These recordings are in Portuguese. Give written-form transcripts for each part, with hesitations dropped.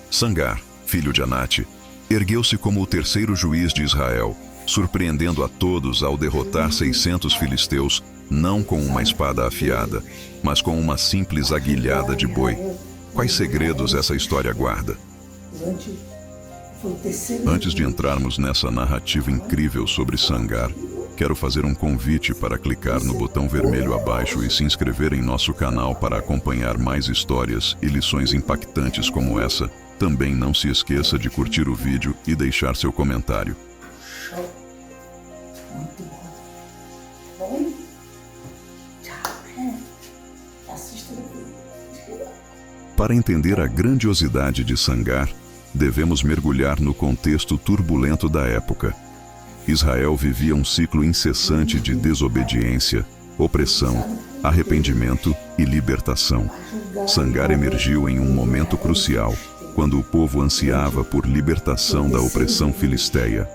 Sangar, filho de Anate, ergueu-se como o terceiro juiz de Israel, surpreendendo a todos ao derrotar 600 filisteus, não com uma espada afiada, mas com uma simples aguilhada de boi. Quais segredos essa história guarda? Antes de entrarmos nessa narrativa incrível sobre Sangar, quero fazer um convite para clicar no botão vermelho abaixo e se inscrever em nosso canal para acompanhar mais histórias e lições impactantes como essa. Também não se esqueça de curtir o vídeo e deixar seu comentário. Muito bom. Para entender a grandiosidade de Sangar, devemos mergulhar no contexto turbulento da época. Israel vivia um ciclo incessante de desobediência, opressão, arrependimento e libertação. Sangar emergiu em um momento crucial, quando o povo ansiava por libertação da opressão filisteia.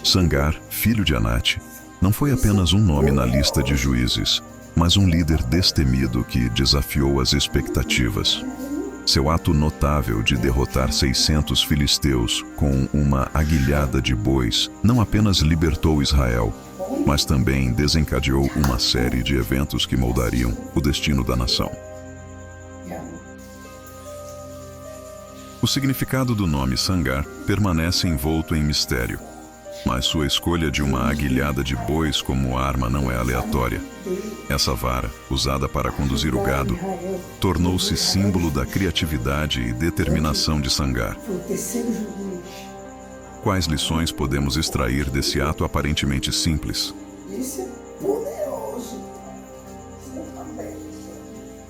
Sangar, filho de Anate, não foi apenas um nome na lista de juízes, mas um líder destemido que desafiou as expectativas. Seu ato notável de derrotar 600 filisteus com uma aguilhada de bois não apenas libertou Israel, mas também desencadeou uma série de eventos que moldariam o destino da nação. O significado do nome Sangar permanece envolto em mistério, mas sua escolha de uma aguilhada de bois como arma não é aleatória. Essa vara, usada para conduzir o gado, tornou-se símbolo da criatividade e determinação de Sangar. Quais lições podemos extrair desse ato aparentemente simples?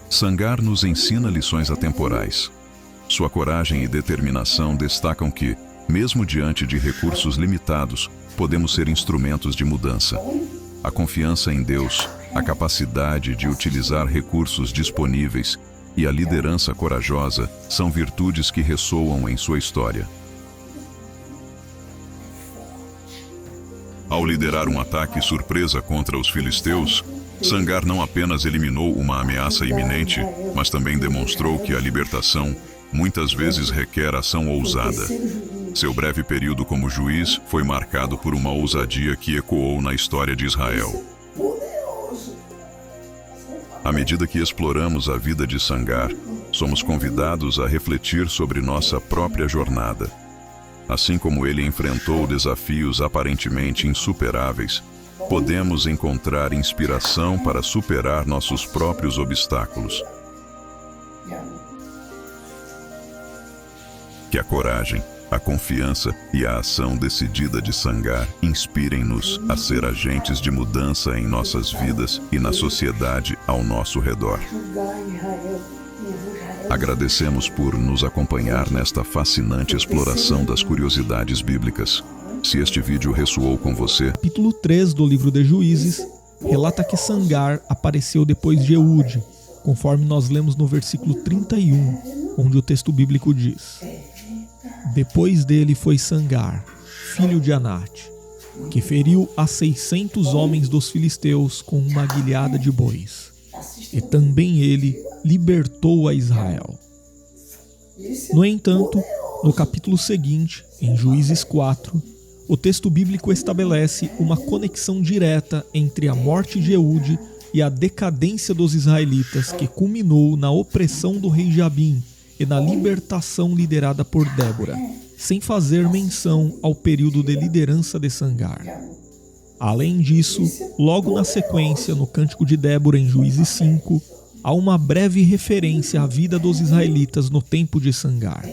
Sangar nos ensina lições atemporais. Sua coragem e determinação destacam que, mesmo diante de recursos limitados, podemos ser instrumentos de mudança. A confiança em Deus, a capacidade de utilizar recursos disponíveis e a liderança corajosa são virtudes que ressoam em sua história. Ao liderar um ataque surpresa contra os filisteus, Sangar não apenas eliminou uma ameaça iminente, mas também demonstrou que a libertação muitas vezes requer ação ousada. Seu breve período como juiz foi marcado por uma ousadia que ecoou na história de Israel. À medida que exploramos a vida de Sangar, somos convidados a refletir sobre nossa própria jornada. Assim como ele enfrentou desafios aparentemente insuperáveis, podemos encontrar inspiração para superar nossos próprios obstáculos. Que a coragem, a confiança e a ação decidida de Sangar inspirem-nos a ser agentes de mudança em nossas vidas e na sociedade ao nosso redor. Agradecemos por nos acompanhar nesta fascinante exploração das curiosidades bíblicas. Se este vídeo ressoou com você... Capítulo 3 do livro de Juízes relata que Sangar apareceu depois de Eude, conforme nós lemos no versículo 31, onde o texto bíblico diz: depois dele foi Sangar, filho de Anate, que feriu a 600 homens dos filisteus com uma aguilhada de bois. E também ele libertou a Israel. No entanto, no capítulo seguinte, em Juízes 4, o texto bíblico estabelece uma conexão direta entre a morte de Eude e a decadência dos israelitas, que culminou na opressão do rei Jabim e na libertação liderada por Débora, sem fazer menção ao período de liderança de Sangar. Além disso, logo na sequência, no Cântico de Débora, em Juízes 5, há uma breve referência à vida dos israelitas no tempo de Sangar.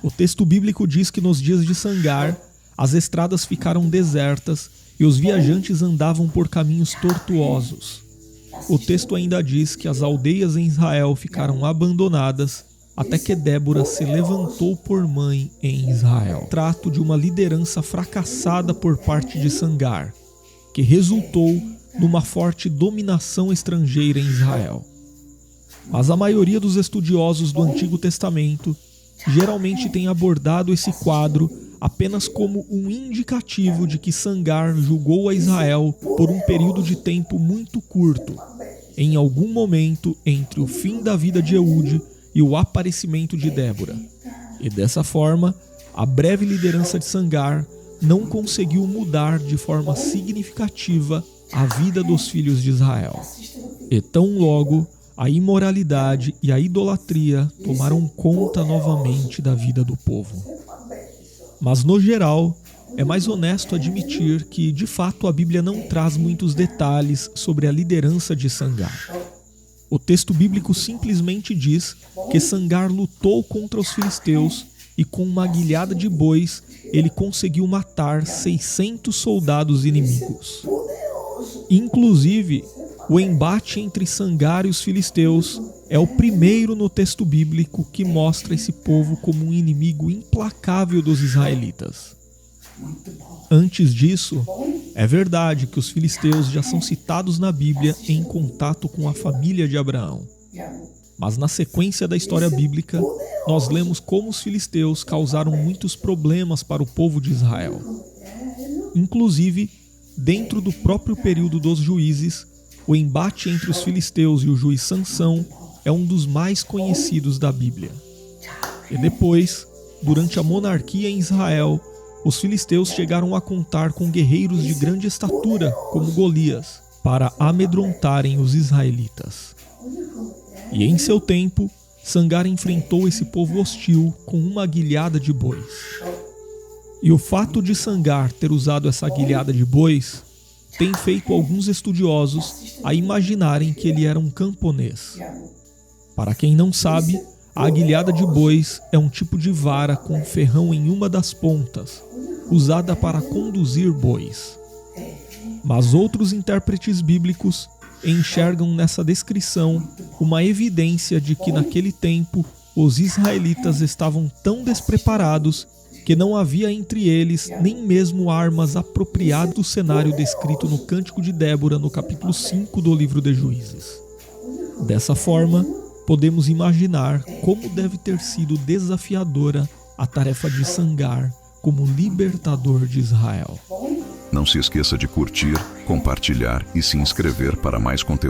O texto bíblico diz que nos dias de Sangar, as estradas ficaram desertas e os viajantes andavam por caminhos tortuosos. O texto ainda diz que as aldeias em Israel ficaram abandonadas até que Débora se levantou por mãe em Israel. Trato de uma liderança fracassada por parte de Sangar, que resultou numa forte dominação estrangeira em Israel. Mas a maioria dos estudiosos do Antigo Testamento geralmente tem abordado esse quadro apenas como um indicativo de que Sangar julgou a Israel por um período de tempo muito curto, em algum momento entre o fim da vida de Eude e o aparecimento de Débora. E dessa forma, a breve liderança de Sangar não conseguiu mudar de forma significativa a vida dos filhos de Israel. E tão logo, a imoralidade e a idolatria tomaram conta novamente da vida do povo. Mas, no geral, é mais honesto admitir que, de fato, a Bíblia não traz muitos detalhes sobre a liderança de Sangar. O texto bíblico simplesmente diz que Sangar lutou contra os filisteus e, com uma guilhada de bois, ele conseguiu matar 600 soldados inimigos. Inclusive, o embate entre Sangar e os filisteus é o primeiro no texto bíblico que mostra esse povo como um inimigo implacável dos israelitas. Antes disso, é verdade que os filisteus já são citados na Bíblia em contato com a família de Abraão. Mas na sequência da história bíblica, nós lemos como os filisteus causaram muitos problemas para o povo de Israel. Inclusive, dentro do próprio período dos juízes, o embate entre os filisteus e o juiz Sansão é um dos mais conhecidos da Bíblia. E depois, durante a monarquia em Israel, os filisteus chegaram a contar com guerreiros de grande estatura, como Golias, para amedrontarem os israelitas. E em seu tempo, Sangar enfrentou esse povo hostil com uma guilhada de bois. E o fato de Sangar ter usado essa guilhada de bois tem feito alguns estudiosos a imaginarem que ele era um camponês. Para quem não sabe, a aguilhada de bois é um tipo de vara com ferrão em uma das pontas, usada para conduzir bois. Mas outros intérpretes bíblicos enxergam nessa descrição uma evidência de que naquele tempo os israelitas estavam tão despreparados que não havia entre eles nem mesmo armas apropriadas do cenário descrito no Cântico de Débora, no capítulo 5 do livro de Juízes. Dessa forma, podemos imaginar como deve ter sido desafiadora a tarefa de Sangar como libertador de Israel. Não se esqueça de curtir, compartilhar e se inscrever para mais conteúdo.